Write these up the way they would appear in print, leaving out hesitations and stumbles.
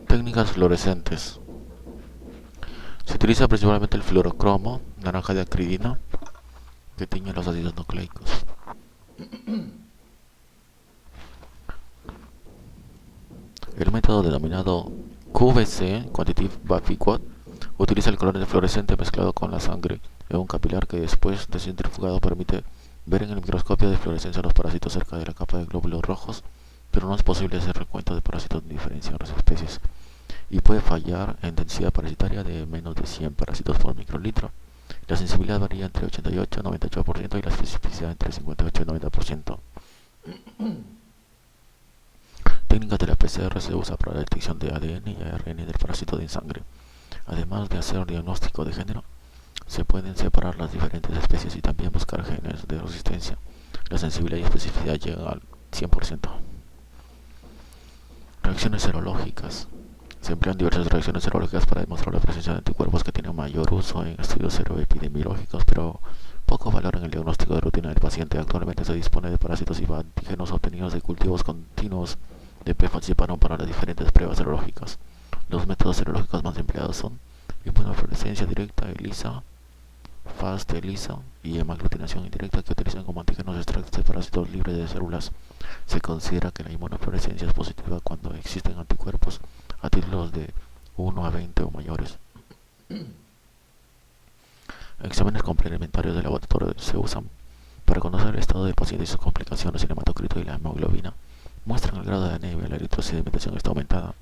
Técnicas fluorescentes. Se utiliza principalmente el fluorocromo, naranja de acridina, que tiñe los ácidos nucleicos. El método denominado QVC, Quantitative Vacuum, utiliza el color fluorescente mezclado con la sangre en un capilar que después de centrifugado permite ver en el microscopio de fluorescencia los parásitos cerca de la capa de glóbulos rojos, pero no es posible hacer recuento de parásitos de diferenciadas especies y puede fallar en densidad parasitaria de menos de 100 parásitos por microlitro. La sensibilidad varía entre 88 y 98% y la especificidad entre 58 y 90%. Técnicas de la PCR se usa para la detección de ADN y ARN del parásito de sangre. Además de hacer diagnóstico de género, se pueden separar las diferentes especies y también buscar genes de resistencia. La sensibilidad y especificidad llegan al 100%. Reacciones serológicas. Se emplean diversas reacciones serológicas para demostrar la presencia de anticuerpos que tienen mayor uso en estudios seroepidemiológicos, pero poco valor en el diagnóstico de rutina del paciente. Actualmente se dispone de parásitos y antígenos obtenidos de cultivos continuos de P. falciparum para las diferentes pruebas serológicas. Los métodos serológicos más empleados son inmunofluorescencia directa, ELISA, FAST, ELISA y hemaglutinación indirecta, que utilizan como antígenos extractos de parásitos libres de células. Se considera que la inmunofluorescencia es positiva cuando existen anticuerpos a títulos de 1 a 20 o mayores. Exámenes complementarios de laboratorio se usan para conocer el estado del paciente y sus complicaciones. El hematocrito y la hemoglobina muestran el grado de anemia, la eritrosedimentación está aumentada.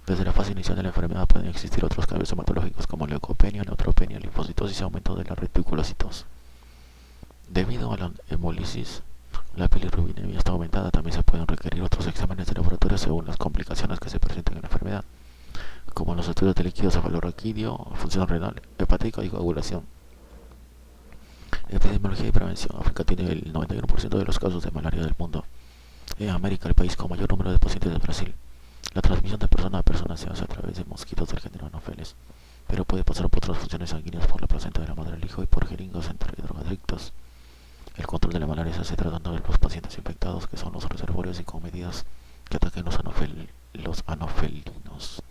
Desde la fase inicial de la enfermedad pueden existir otros cambios hematológicos como leucopenia, neutropenia, linfocitosis y aumento de la reticulocitos. Debido a la hemólisis, la bilirrubinemia está aumentada. También se pueden requerir otros exámenes de laboratorio según las complicaciones que se presenten en la enfermedad, como los estudios de líquido cefalorraquídeo, función renal, hepática y coagulación. Epidemiología y prevención. África tiene el 91% de los casos de malaria del mundo. En América, el país con mayor número de pacientes es Brasil. La transmisión de persona a persona se hace a través de mosquitos del género Anopheles, pero puede pasar por transfusiones sanguíneas por la placenta de la madre al hijo y por jeringas entre drogadictos. El control de la malaria se hace tratando de los pacientes infectados, que son los reservorios, y con medidas que ataquen los anofelinos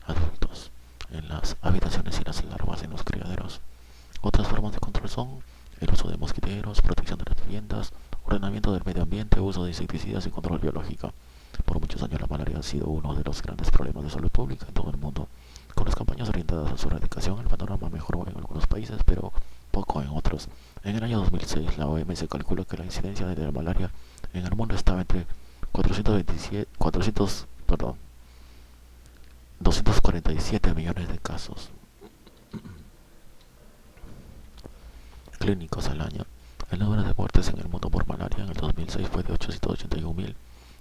adultos en las habitaciones y las larvas en los criaderos. Otras formas de control son el uso de mosquiteros, protección de las viviendas, ordenamiento del medio ambiente, uso de insecticidas y control biológico. Por muchos años la malaria ha sido uno de los grandes problemas de salud pública en todo el mundo. Con las campañas orientadas a su erradicación, el panorama mejoró en algunos países, pero poco en otros. En el año 2006, la OMS calculó que la incidencia de la malaria en el mundo estaba entre 247 millones de casos clínicos al año. El número de muertes en el mundo por malaria en el 2006 fue de 881.000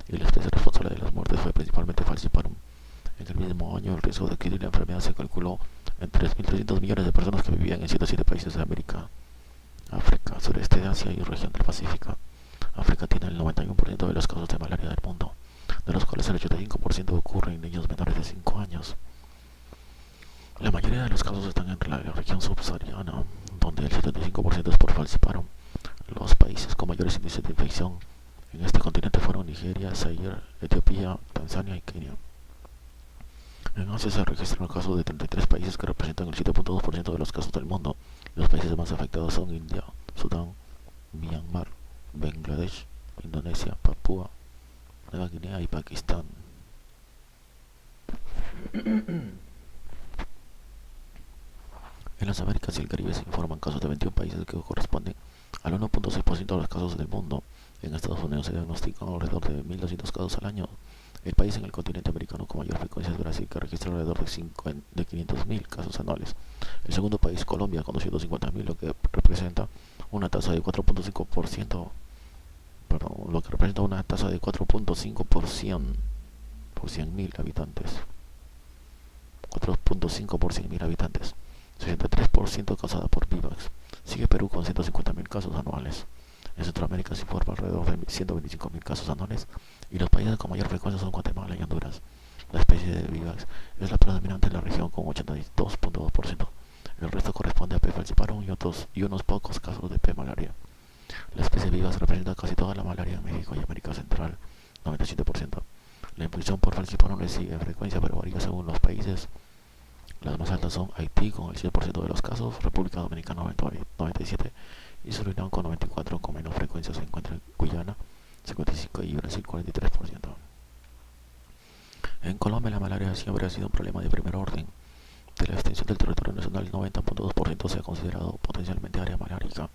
y la especie responsable de las muertes fue principalmente falciparum. En el mismo año, el riesgo de adquirir la enfermedad se calculó en 3.300 millones de personas que vivían en 107 países de América, África, sureste de Asia y región del Pacífico. África tiene el 91% de los casos de malaria del mundo, de los cuales el 85% ocurre en niños menores de 5 años. La mayoría de los casos están en la región subsahariana, donde el 75% es por falciparum. Los países con mayores índices de infección en este continente fueron Nigeria, Zaire, Etiopía, Tanzania y Kenia. En Asia se registran casos de 33 países que representan el 7.2% de los casos del mundo. Los países más afectados son India, Sudán, Myanmar, Bangladesh, Indonesia, Papúa Nueva Guinea y Pakistán. En las Américas y el Caribe se informan casos de 21 países que corresponden al 1.6% de los casos del mundo. En Estados Unidos se diagnostican alrededor de 1.200 casos al año. El país en el continente americano con mayor frecuencia es Brasil, que registra alrededor de 500.000 casos anuales. El segundo país, Colombia, con 250.000, lo que representa una tasa de 4.5%, lo que representa una tasa de 4.5 por 100.000 habitantes. 4.5 por 100.000 habitantes. 63% causada por VIVAX. Sigue Perú con 150.000 casos anuales. En Centroamérica se informa alrededor de 125.000 casos anuales y los países con mayor frecuencia son Guatemala y Honduras. La especie de VIVAX es la predominante en la región con 82.2%. El resto corresponde a P. falciparum y unos pocos casos de P. malaria. La especie VIVAX representa casi toda la malaria en México y América Central, 97%. La infección por falciparum le sigue en frecuencia, pero varía según los países. Las más altas son Haití con el 100% de los casos, República Dominicana 97% y Surinam con 94%. Con menos frecuencia se encuentra Guyana 55% y Brasil 43%. En Colombia la malaria siempre ha sido un problema de primer orden. De la extensión del territorio nacional, el 90.2% se ha considerado potencialmente área malárica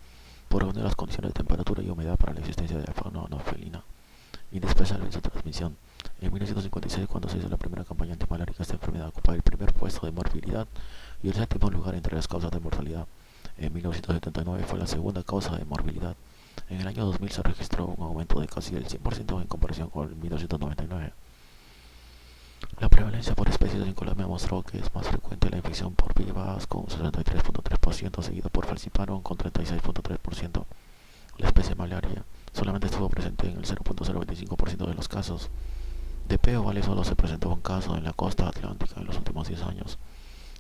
por reunir las condiciones de temperatura y humedad para la existencia de la fauna anophelina, indispensable en su transmisión. En 1956, cuando se hizo la primera campaña antimalárica, esta enfermedad ocupaba el primer puesto de morbilidad y el séptimo lugar entre las causas de mortalidad. En 1979 fue la segunda causa de morbilidad. En el año 2000 se registró un aumento de casi el 100% en comparación con 1999. La prevalencia por especies en Colombia mostró que es más frecuente la infección por vivas con 63.3%, seguido por falciparum con 36.3%. La especie malaria solamente estuvo presente en el 0.025% de los casos. De P ovale solo se presentó un caso en la costa atlántica en los últimos 10 años.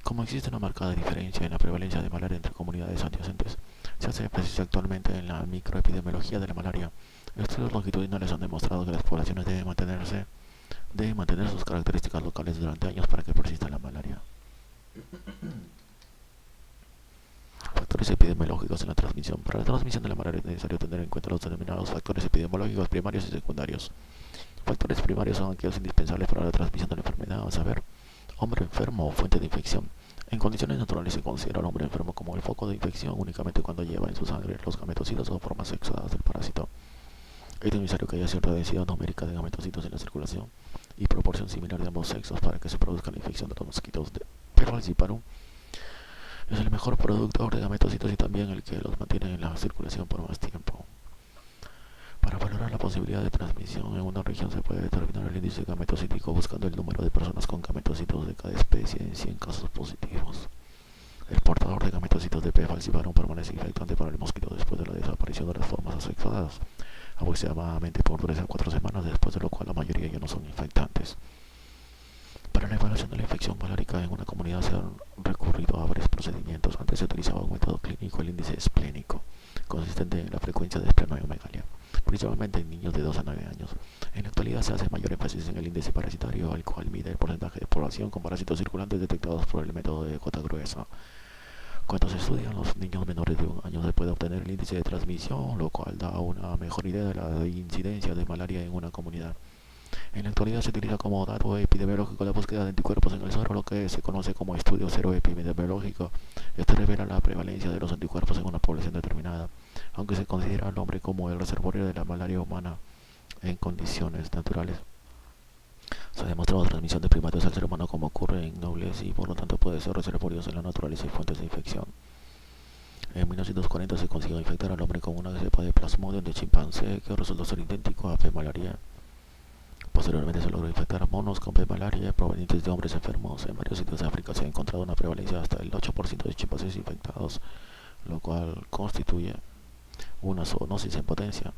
Como existe una marcada diferencia en la prevalencia de malaria entre comunidades adyacentes, se hace énfasis actualmente en la microepidemiología de la malaria. Estudios longitudinales han demostrado que las poblaciones deben mantener sus características locales durante años para que persista la malaria. Factores epidemiológicos en la transmisión. Para la transmisión de la malaria es necesario tener en cuenta los denominados factores epidemiológicos primarios y secundarios. Factores primarios son aquellos indispensables para la transmisión de la enfermedad, a saber, hombre enfermo o fuente de infección. En condiciones naturales se considera al hombre enfermo como el foco de infección únicamente cuando lleva en su sangre los gametocitos o formas sexuadas del parásito. Es necesario que haya cierta densidad numérica de gametocitos en la circulación y proporción similar de ambos sexos para que se produzca la infección de los mosquitos de falciparum. Es el mejor productor de gametocitos y también el que los mantiene en la circulación por más tiempo. Para valorar la posibilidad de transmisión en una región se puede determinar el índice gametocítico buscando el número de personas con gametocitos de cada especie en 100 casos positivos. El portador de gametocitos de P. falciparum permanece infectante para el mosquito después de la desaparición de las formas asexuadas, aproximadamente por 3 a 4 semanas, después de lo cual la mayoría ya no son infectantes. Para la evaluación de la infección malárica en una comunidad se han recurrido a varios procedimientos. Antes se utilizaba un método clínico, el índice esplénico, consistente en la frecuencia de esplenomegalia, principalmente en niños de 2 a 9 años. En la actualidad se hace mayor énfasis en el índice parasitario, al cual mide el porcentaje de población con parásitos circulantes detectados por el método de gota gruesa. Cuando se estudian los niños menores de 1 año se puede obtener el índice de transmisión, lo cual da una mejor idea de la incidencia de malaria en una comunidad. En la actualidad se utiliza como dato epidemiológico la búsqueda de anticuerpos en el suero, lo que se conoce como estudio seroepidemiológico. Este revela la prevalencia de los anticuerpos en una población determinada, aunque se considera al hombre como el reservorio de la malaria humana en condiciones naturales. Se ha demostrado transmisión de primates al ser humano como ocurre en nobles y por lo tanto puede ser reservorios en la naturaleza y fuentes de infección. En 1940 se consiguió infectar al hombre con una cepa de Plasmodium de chimpancé que resultó ser idéntico a P. malaria. Posteriormente se logró infectar a monos con P. malaria provenientes de hombres enfermos. En varios sitios de África se ha encontrado una prevalencia hasta el 8% de chimpancés infectados, lo cual constituye una zoonosis en potencia.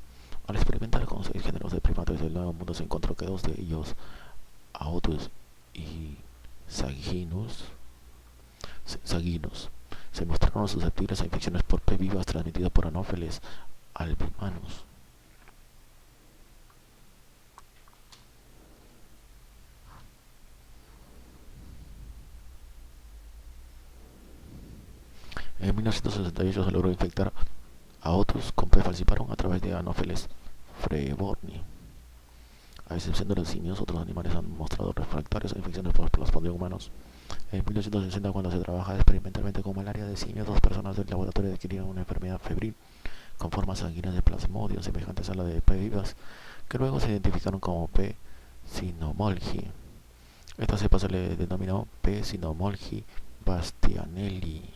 Al experimentar con 6 géneros de primates del Nuevo Mundo se encontró que 2 de ellos, Aotus y Saginus, se mostraron susceptibles a infecciones por P. vivas transmitidas por Anopheles albimanus. En 1968 se logró infectar a Otus con P. falciparum a través de Anopheles freeborni. A excepción de los simios, otros animales han mostrado refractarios a infecciones por Plasmodium humanos. En 1960, cuando se trabajaba experimentalmente con malaria de simios, 2 personas del laboratorio adquirieron una enfermedad febril con formas sanguíneas de Plasmodium semejantes a la de P. vivas, que luego se identificaron como P. cynomolgi. Esta cepa se le denominó P. cynomolgi bastianelli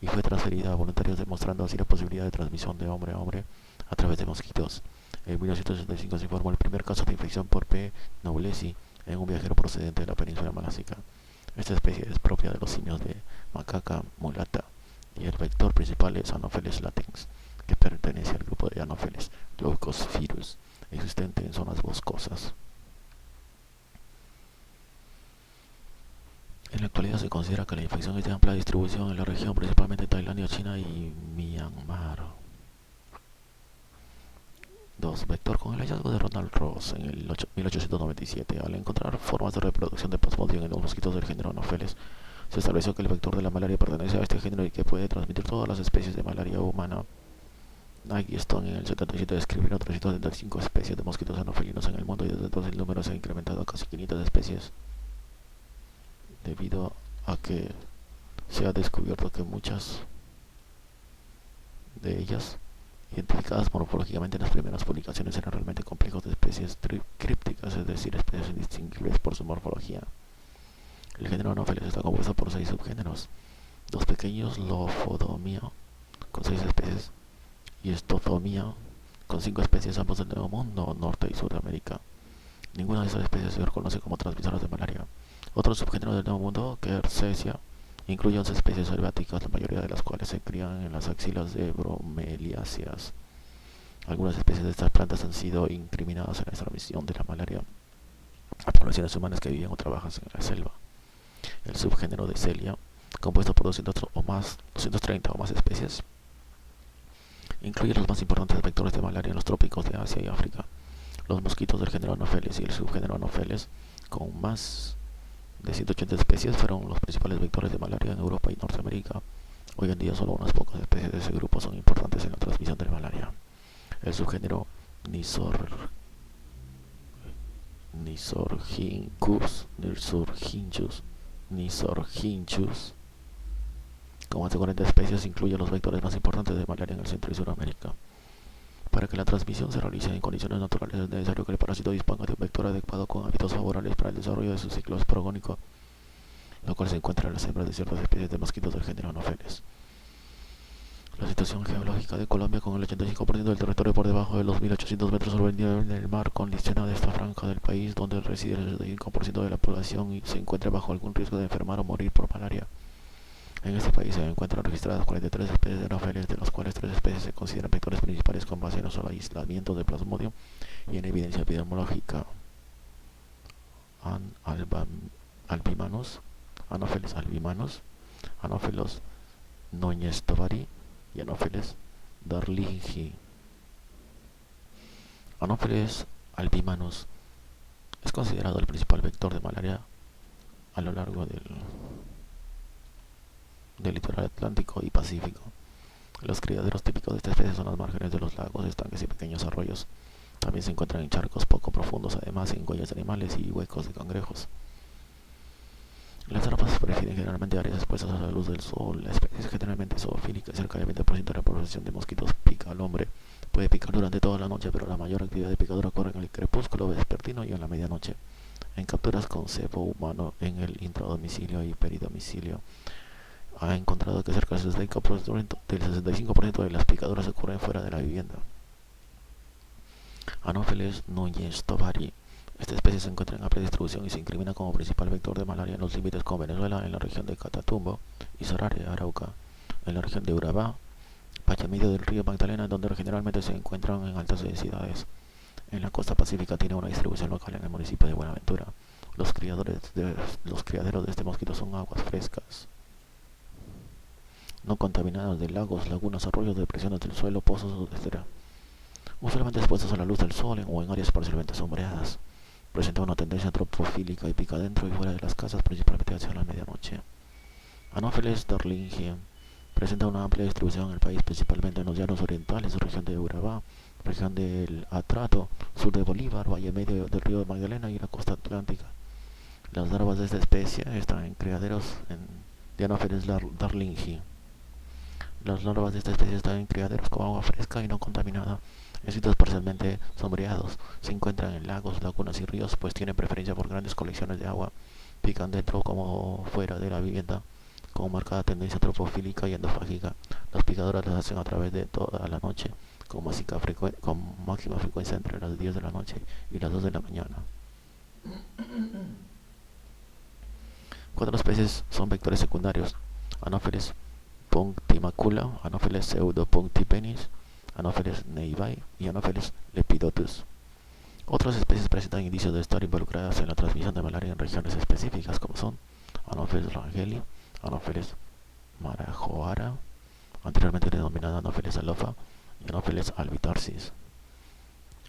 y fue transferida a voluntarios, demostrando así la posibilidad de transmisión de hombre a hombre a través de mosquitos. En 1965 se informó el primer caso de infección por P. noblesi en un viajero procedente de la península malásica. Esta especie es propia de los simios de macaca mulata y el vector principal es Anopheles latens, que pertenece al grupo de Anopheles leucosphaerus, existente en zonas boscosas. En la actualidad se considera que la infección es de amplia distribución en la región, principalmente en Tailandia, China y Myanmar. 2. Vector. Con el hallazgo de Ronald Ross en el 1897, al encontrar formas de reproducción de Plasmodium en los mosquitos del género Anopheles, se estableció que el vector de la malaria pertenece a este género y que puede transmitir todas las especies de malaria humana. Nagy Stone en el 77 describieron 375 especies de mosquitos anofelinos en el mundo y desde entonces el número se ha incrementado a casi 500 especies, debido a que se ha descubierto que muchas de ellas, identificadas morfológicamente en las primeras publicaciones, eran realmente complejos de especies crípticas, es decir, especies indistinguibles por su morfología. El género Anopheles está compuesto por 6 subgéneros, 2 pequeños, Lophodomia, con 6 especies, y Stothomia, con 5 especies, ambos del Nuevo Mundo, Norte y Sur de América. Ninguna de estas especies se reconoce como transmisoras de malaria. Otro subgénero del Nuevo Mundo, Quercesia, incluye 11 especies selváticas, la mayoría de las cuales se crían en las axilas de bromeliáceas. Algunas especies de estas plantas han sido incriminadas en la transmisión de la malaria a poblaciones humanas que viven o trabajan en la selva. El subgénero de Celia, compuesto por 230 o más especies, incluye los más importantes vectores de malaria en los trópicos de Asia y África. Los mosquitos del género Anopheles y el subgénero Anopheles, con más de 180 especies, fueron los principales vectores de malaria en Europa y Norteamérica. Hoy en día solo unas pocas especies de ese grupo son importantes en la transmisión de la malaria. El subgénero Nisorgynchus, con más de 40 especies, incluye los vectores más importantes de malaria en el Centro y Suramérica. Para que la transmisión se realice en condiciones naturales es necesario que el parásito disponga de un vector adecuado con hábitos favorables para el desarrollo de su ciclo esporogónico, lo cual se encuentra en las hembras de ciertas especies de mosquitos del género Anopheles. La situación geológica de Colombia, con el 85% del territorio por debajo de los 1800 metros sobre el nivel del mar, condiciona esta franja del país donde reside el 65% de la población y se encuentra bajo algún riesgo de enfermar o morir por malaria. En este país se encuentran registradas 43 especies de Anopheles, de las cuales 3 especies se consideran vectores principales con base en el aislamiento de Plasmodium y en evidencia epidemiológica. Albimanus, Anopheles albimanus, Anopheles noñestovari y Anopheles darlingi. Anopheles albimanus es considerado el principal vector de malaria a lo largo del litoral atlántico y pacífico. Los criaderos típicos de esta especie son las márgenes de los lagos, estanques y pequeños arroyos. También se encuentran en charcos poco profundos, además en huellas de animales y huecos de cangrejos. Las larvas prefieren generalmente áreas expuestas a la luz del sol. La especie es generalmente zoofílica y cerca del 20% de la población de mosquitos pica al hombre. Puede picar durante toda la noche, pero la mayor actividad de picadura ocurre en el crepúsculo vespertino y en la medianoche. En capturas con cebo humano en el intradomicilio y peridomicilio, ha encontrado que cerca del 65% de las picaduras ocurren fuera de la vivienda. Anopheles noñestovari. Esta especie se encuentra en amplia distribución y se incrimina como principal vector de malaria en los límites con Venezuela, en la región de Catatumbo y Sarare, Arauca, en la región de Urabá, Pachamedio del río Magdalena, donde generalmente se encuentran en altas densidades. En la costa pacífica tiene una distribución local en el municipio de Buenaventura. Los criaderos de este mosquito son aguas frescas, no contaminadas de lagos, lagunas, arroyos, depresiones del suelo, pozos, etc. Usualmente expuestos a la luz del sol o en áreas parcialmente sombreadas. Presenta una tendencia antropofílica y pica dentro y fuera de las casas, principalmente hacia la medianoche. Anopheles darlingi presenta una amplia distribución en el país, principalmente en los llanos orientales, región de Urabá, región del Atrato, sur de Bolívar, valle medio del río Magdalena y la costa atlántica. Las larvas de esta especie están en criaderos de Anopheles darlingi. Las larvas de esta especie están en criaderos con agua fresca y no contaminada, en sitios parcialmente sombreados. Se encuentran en lagos, lagunas y ríos, pues tienen preferencia por grandes colecciones de agua. Pican dentro como fuera de la vivienda, con marcada tendencia antropofílica y endofágica. Las picaduras las hacen a través de toda la noche, con máxima frecuencia entre las 10 de la noche y las 2 de la mañana. 4 especies son vectores secundarios: Anopheles punctimacula, Anopheles pseudopunctipenis, Anopheles neivae y Anopheles lepidotus. Otras especies presentan indicios de estar involucradas en la transmisión de malaria en regiones específicas, como son Anopheles rangeli, Anopheles marajoara, anteriormente denominada Anopheles alofa, y Anopheles albitarsis.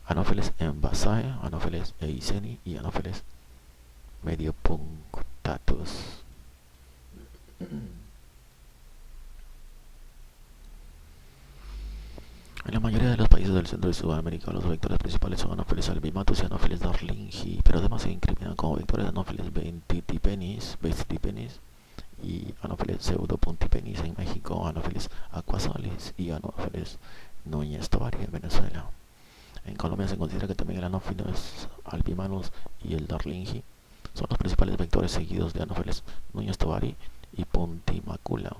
Anopheles envasae, Anopheles eiseni y Anopheles mediopunctatus. En la mayoría de los países del centro y Sudamérica, los vectores principales son Anopheles albimatus y Anopheles darlingii, pero además se incriminan como vectores Anopheles ventitipenis y Anopheles pseudopuntipenis en México, Anopheles aquasalis y Anopheles Núñez Tovari en Venezuela. En Colombia se considera que también el Anopheles albimanus y el darlingii son los principales vectores seguidos de Anopheles Núñez Tovari y Puntimacula.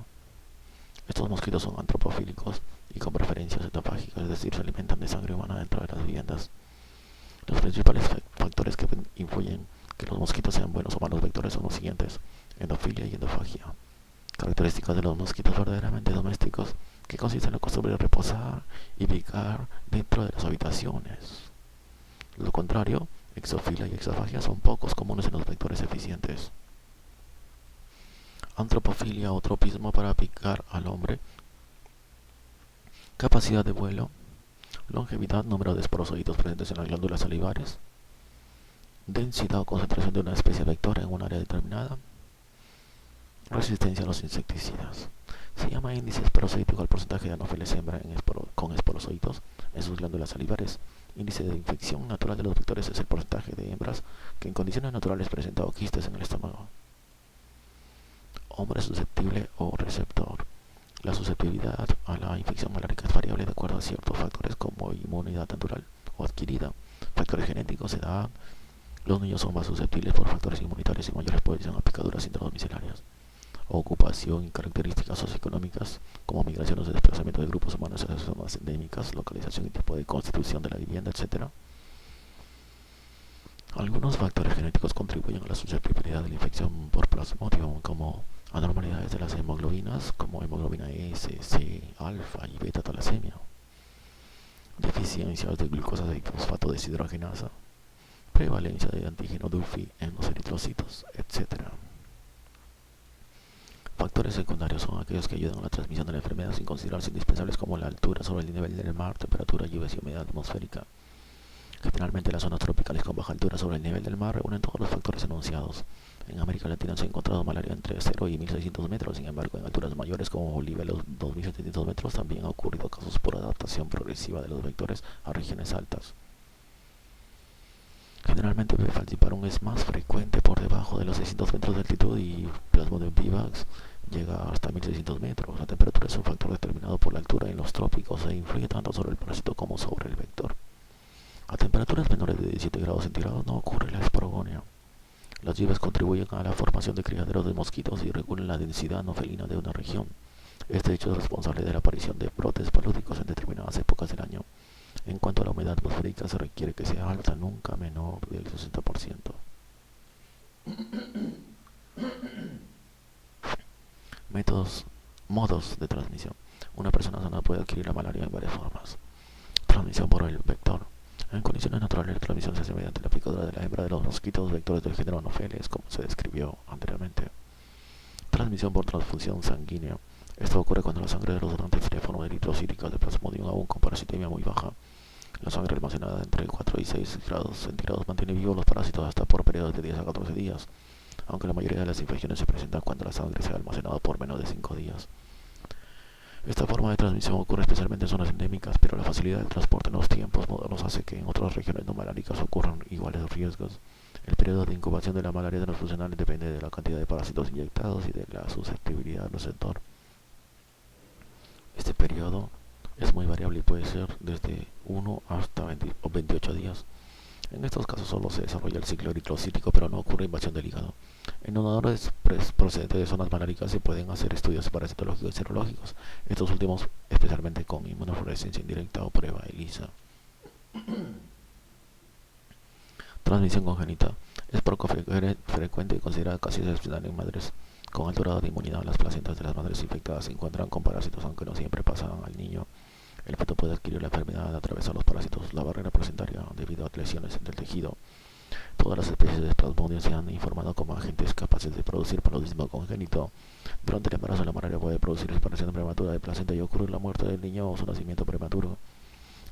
Estos mosquitos son antropofílicos y con preferencias etofágicas, es decir, se alimentan de sangre humana dentro de las viviendas. Los principales factores que influyen que los mosquitos sean buenos o malos vectores son los siguientes: endofilia y endofagia. Características de los mosquitos verdaderamente domésticos, que consisten en la costumbre de reposar y picar dentro de las habitaciones. Lo contrario, exofilia y exofagia son pocos comunes en los vectores eficientes. Antropofilia o tropismo para picar al hombre. Capacidad de vuelo, longevidad, número de esporozoitos presentes en las glándulas salivares, densidad o concentración de una especie vectora en un área determinada, resistencia a los insecticidas. Se llama índice esporozoítico al porcentaje de Anopheles hembra con esporozoitos en sus glándulas salivares. Índice de infección natural de los vectores es el porcentaje de hembras que en condiciones naturales presentan quistes en el estómago. Hombre susceptible o receptor. La susceptibilidad a la infección malárica es variable de acuerdo a ciertos factores como inmunidad natural o adquirida, factores genéticos, edad. Los niños son más susceptibles por factores inmunitarios y mayores exposición a picaduras intradomiciliarias. Ocupación y características socioeconómicas como migraciones de desplazamiento de grupos humanos a zonas endémicas, localización y tipo de constitución de la vivienda, etc. Algunos factores genéticos contribuyen a la susceptibilidad de la infección por plasmodium, como anormalidades de las hemoglobinas, como hemoglobina S, C, alfa y beta talasemia, deficiencias de glucosa de fosfato deshidrogenasa, prevalencia de antígeno DULFI en los eritrocitos, etc. Factores secundarios son aquellos que ayudan a la transmisión de la enfermedad sin considerarse indispensables, como la altura sobre el nivel del mar, temperatura, lluvias y humedad atmosférica. Generalmente las zonas tropicales con baja altura sobre el nivel del mar reúnen todos los factores enunciados. En América Latina se ha encontrado malaria entre 0 y 1600 metros, sin embargo en alturas mayores como Bolivia los 2700 metros también ha ocurrido casos por adaptación progresiva de los vectores a regiones altas. Generalmente B. falciparum es más frecuente por debajo de los 600 metros de altitud y Plasmodium vivax llega hasta 1600 metros. La temperatura es un factor determinado por la altura en los trópicos e influye tanto sobre el parásito como sobre el vector. A temperaturas menores de 17 grados centígrados no ocurre la esporogonia. Las lluvias contribuyen a la formación de criaderos de mosquitos y regulan la densidad anofelina de una región. Este hecho es responsable de la aparición de brotes palúdicos en determinadas épocas del año. En cuanto a la humedad atmosférica, se requiere que sea alta, nunca menor del 60%. Modos de transmisión. Una persona sana puede adquirir la malaria en varias formas. Transmisión por el vector. En condiciones naturales, la transmisión se hace mediante la picadura de la hembra de los mosquitos vectores del género Anopheles, como se describió anteriormente. Transmisión por transfusión sanguínea. Esto ocurre cuando la sangre de los donantes tiene forma eritrocítica de Plasmodium aún con parasitemia muy baja. La sangre almacenada entre 4 y 6 grados centígrados mantiene vivos los parásitos hasta por periodos de 10 a 14 días, aunque la mayoría de las infecciones se presentan cuando la sangre se ha almacenado por menos de 5 días. Esta forma de transmisión ocurre especialmente en zonas endémicas, pero la facilidad del transporte en los tiempos modernos hace que en otras regiones no maláricas ocurran iguales riesgos. El periodo de incubación de la malaria transfusional depende de la cantidad de parásitos inyectados y de la susceptibilidad al receptor. Este periodo es muy variable y puede ser desde 1 hasta 28 días. En estos casos solo se desarrolla el ciclo eritrocítico, pero no ocurre invasión del hígado. En donadores procedentes de zonas maláricas se pueden hacer estudios parasitológicos y serológicos, estos últimos especialmente con inmunofluorescencia indirecta o prueba ELISA. Transmisión congénita. Es poco frecuente y considerada casi excepcional en madres con alto grado de inmunidad. Las placentas de las madres infectadas se encuentran con parásitos, aunque no siempre pasan al niño. El feto puede adquirir la enfermedad al atravesar los parásitos, la barrera placentaria, debido a lesiones en el tejido. Todas las especies de Plasmodium se han informado como agentes capaces de producir paludismo congénito. Durante el embarazo, la malaria puede producir separación prematura de placenta y ocurrir la muerte del niño o su nacimiento prematuro.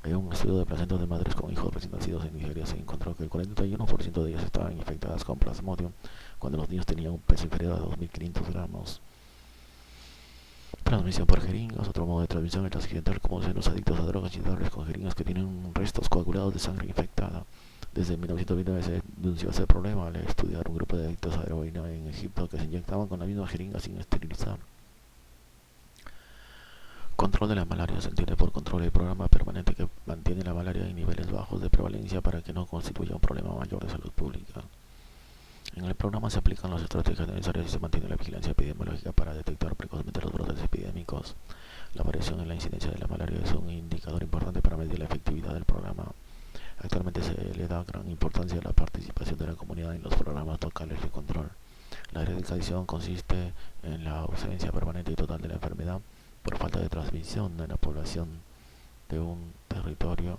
En un estudio de placentas de madres con hijos recién nacidos en Nigeria se encontró que el 41% de ellas estaban infectadas con Plasmodium cuando los niños tenían un peso inferior a 2.500 gramos. Transmisión por jeringas. Otro modo de transmisión es accidental, como en los adictos a drogas inyectables con jeringas que tienen restos coagulados de sangre infectada. Desde 1929 se denunció ese problema al estudiar un grupo de adictos a heroína en Egipto que se inyectaban con la misma jeringa sin esterilizar. Control de la malaria. Se entiende por control el programa permanente que mantiene la malaria en niveles bajos de prevalencia para que no constituya un problema mayor de salud pública. En el programa se aplican las estrategias necesarias y se mantiene la vigilancia epidemiológica para detectar precozmente los brotes epidémicos. La variación en la incidencia de la malaria es un indicador importante para medir la efectividad del programa. Actualmente se le da gran importancia a la participación de la comunidad en los programas locales de control. La erradicación consiste en la ausencia permanente y total de la enfermedad por falta de transmisión en la población de un territorio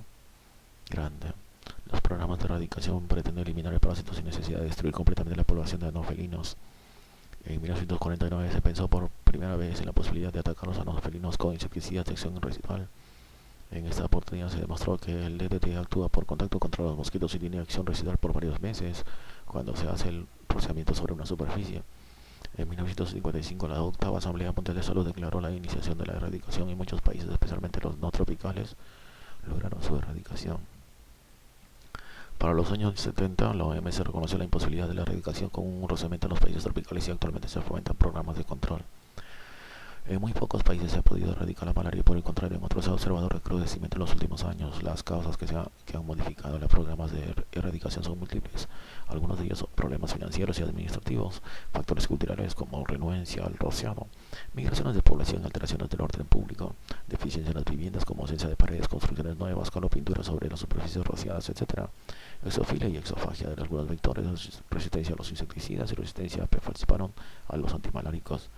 grande. Los programas de erradicación pretenden eliminar el parásito sin necesidad de destruir completamente la población de anofelinos. En 1949 se pensó por primera vez en la posibilidad de atacar a los anofelinos con insecticidas de acción residual. En esta oportunidad se demostró que el DDT actúa por contacto contra los mosquitos y tiene acción residual por varios meses cuando se hace el rociamiento sobre una superficie. En 1955 la octava Asamblea Mundial de Salud declaró la iniciación de la erradicación y muchos países, especialmente los no tropicales, lograron su erradicación. Para los años 70, la OMS reconoció la imposibilidad de la erradicación con un rociamiento en los países tropicales y actualmente se fomentan programas de control. En muy pocos países se ha podido erradicar la malaria y por el contrario en otros se ha observado recrudecimiento en los últimos años. Las causas que han modificado los programas de erradicación son múltiples. Algunos de ellos son problemas financieros y administrativos, factores culturales como renuencia al rociado, migraciones de población, alteraciones del orden público, deficiencia en las viviendas como ausencia de paredes, construcciones nuevas, color pintura sobre las superficies rociadas, etc. Exofilia y exofagia de algunos vectores, resistencia a los insecticidas y resistencia participaron a los antimaláricos.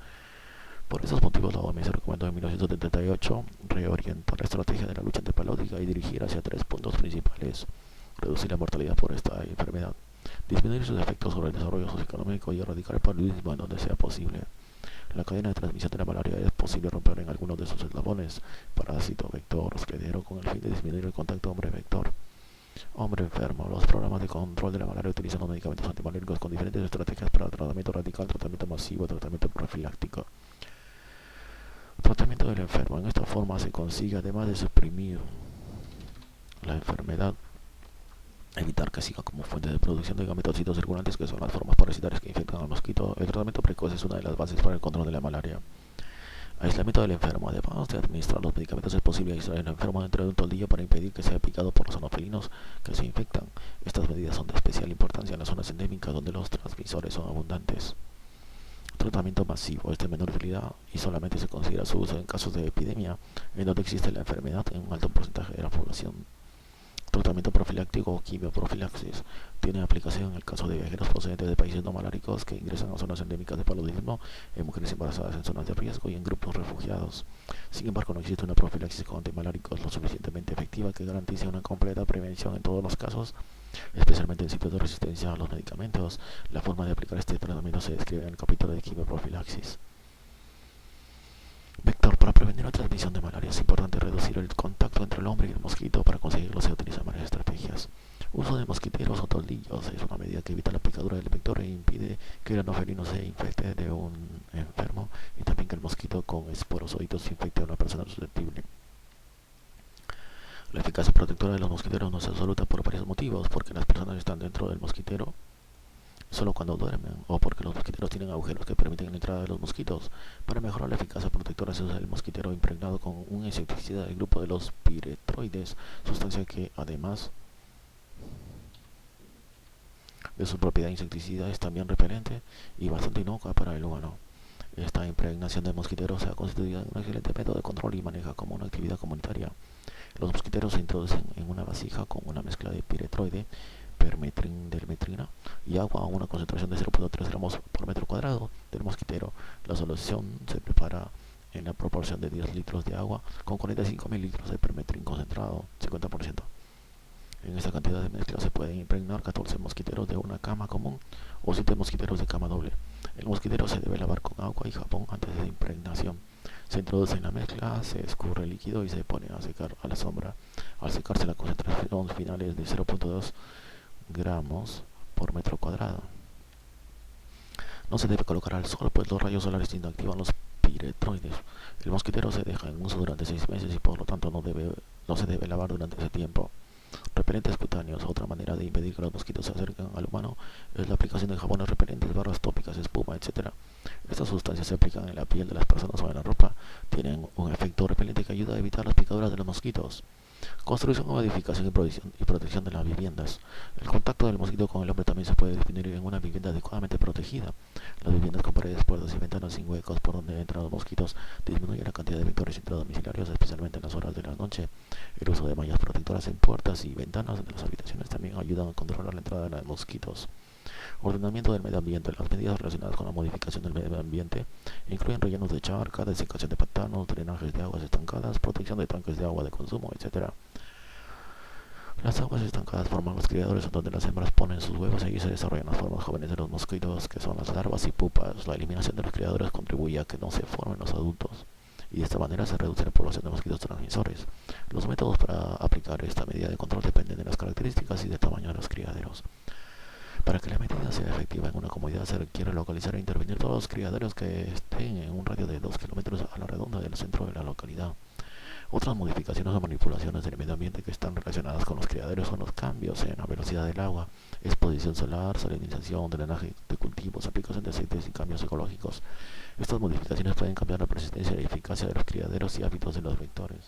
Por esos motivos, la OMS recomendó en 1978 reorientar la estrategia de la lucha antipalótica y dirigir hacia 3 puntos principales: reducir la mortalidad por esta enfermedad, disminuir sus efectos sobre el desarrollo socioeconómico y erradicar el paludismo en donde sea posible. La cadena de transmisión de la malaria es posible romper en algunos de sus eslabones: parásito, vector, hospedero, con el fin de disminuir el contacto hombre-vector. Hombre enfermo. Los programas de control de la malaria utilizan los medicamentos antimaláricos con diferentes estrategias para tratamiento radical, tratamiento masivo, tratamiento profiláctico. Tratamiento del enfermo. En esta forma se consigue, además de suprimir la enfermedad, evitar que siga como fuente de producción de gametocitos circulantes, que son las formas parasitarias que infectan al mosquito. El tratamiento precoz es una de las bases para el control de la malaria. Aislamiento del enfermo. Además de administrar los medicamentos, es posible aislar al enfermo dentro de un toldillo para impedir que sea picado por los anofelinos que se infectan. Estas medidas son de especial importancia en las zonas endémicas donde los transmisores son abundantes. Tratamiento masivo es de menor utilidad y solamente se considera su uso en casos de epidemia en donde existe la enfermedad en un alto porcentaje de la población. Tratamiento profiláctico o quimioprofilaxis tiene aplicación en el caso de viajeros procedentes de países no maláricos que ingresan a zonas endémicas de paludismo, en mujeres embarazadas en zonas de riesgo y en grupos refugiados. Sin embargo, no existe una profilaxis con antimaláricos lo suficientemente efectiva que garantice una completa prevención en todos los casos, especialmente en sitios de resistencia a los medicamentos. La forma de aplicar este tratamiento se describe en el capítulo de quimioprofilaxis. Vector. Para prevenir la transmisión de malaria es importante reducir el contacto entre el hombre y el mosquito. Para conseguirlo se utilizan varias estrategias. Uso de mosquiteros o toldillos es una medida que evita la picadura del vector e impide que el anofelino se infecte de un enfermo y también que el mosquito con esporozoitos se infecte a una persona susceptible. La eficacia protectora de los mosquiteros no es absoluta por varios motivos: porque las personas están dentro del mosquitero solo cuando duermen, o porque los mosquiteros tienen agujeros que permiten la entrada de los mosquitos. Para mejorar la eficacia protectora se usa el mosquitero impregnado con un insecticida del grupo de los piretroides, sustancia que, además de su propiedad insecticida, es también repelente y bastante inocua para el humano. Esta impregnación de mosquiteros se ha constituido en un excelente método de control y maneja como una actividad comunitaria. Los mosquiteros se introducen en una vasija con una mezcla de piretroide, permetrina y agua a una concentración de 0.3 gramos por metro cuadrado del mosquitero. La solución se prepara en la proporción de 10 litros de agua con 45 mililitros de permetrin concentrado, 50%. En esta cantidad de mezcla se pueden impregnar 14 mosquiteros de una cama común o 7 mosquiteros de cama doble. El mosquitero se debe lavar con agua y jabón antes de impregnación. Se introduce en la mezcla, se escurre el líquido y se pone a secar a la sombra. Al secarse, la concentración final es de 0.2 gramos por metro cuadrado. No se debe colocar al sol, pues los rayos solares inactivan los piretroides. El mosquitero se deja en uso durante 6 meses y por lo tanto no se debe lavar durante ese tiempo. Repelentes cutáneos. Otra manera de impedir que los mosquitos se acerquen al humano es la aplicación de jabones repelentes, barras tópicas, espuma, etc. Estas sustancias se aplican en la piel de las personas o en la ropa. Tienen un efecto repelente que ayuda a evitar las picaduras de los mosquitos. Construcción, modificación y protección de las viviendas. El contacto del mosquito con el hombre también se puede disminuir en una vivienda adecuadamente protegida. Las viviendas con paredes, puertas y ventanas sin huecos por donde entran los mosquitos disminuyen la cantidad de vectores intradomiciliarios, especialmente en las horas de la noche. El uso de mallas protectoras en puertas y ventanas de las habitaciones también ayudan a controlar la entrada de los mosquitos. Ordenamiento del medio ambiente. Las medidas relacionadas con la modificación del medio ambiente incluyen rellenos de charca, desecación de pantanos, drenajes de aguas estancadas, protección de tanques de agua de consumo, etc. Las aguas estancadas forman los criadores donde las hembras ponen sus huevos y allí se desarrollan las formas jóvenes de los mosquitos, que son las larvas y pupas. La eliminación de los criadores contribuye a que no se formen los adultos y de esta manera se reduce la población de mosquitos transmisores. Los métodos para aplicar esta medida de control dependen de las características y del tamaño de los criaderos. Para que la medida sea efectiva en una comunidad se requiere localizar e intervenir todos los criaderos que estén en un radio de 2 kilómetros a la redonda del centro de la localidad. Otras modificaciones o manipulaciones del medio ambiente que están relacionadas con los criaderos son los cambios en la velocidad del agua, exposición solar, salinización, drenaje de cultivos, aplicación de aceites y cambios ecológicos. Estas modificaciones pueden cambiar la persistencia y eficacia de los criaderos y hábitos de los vectores.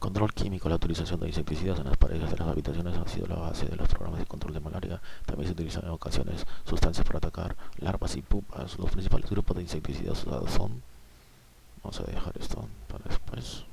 Control químico. La utilización de insecticidas en las paredes de las habitaciones ha sido la base de los programas de control de malaria. También se utilizan en ocasiones sustancias para atacar larvas y pupas. Los principales grupos de insecticidas usados son... Vamos a dejar esto para después.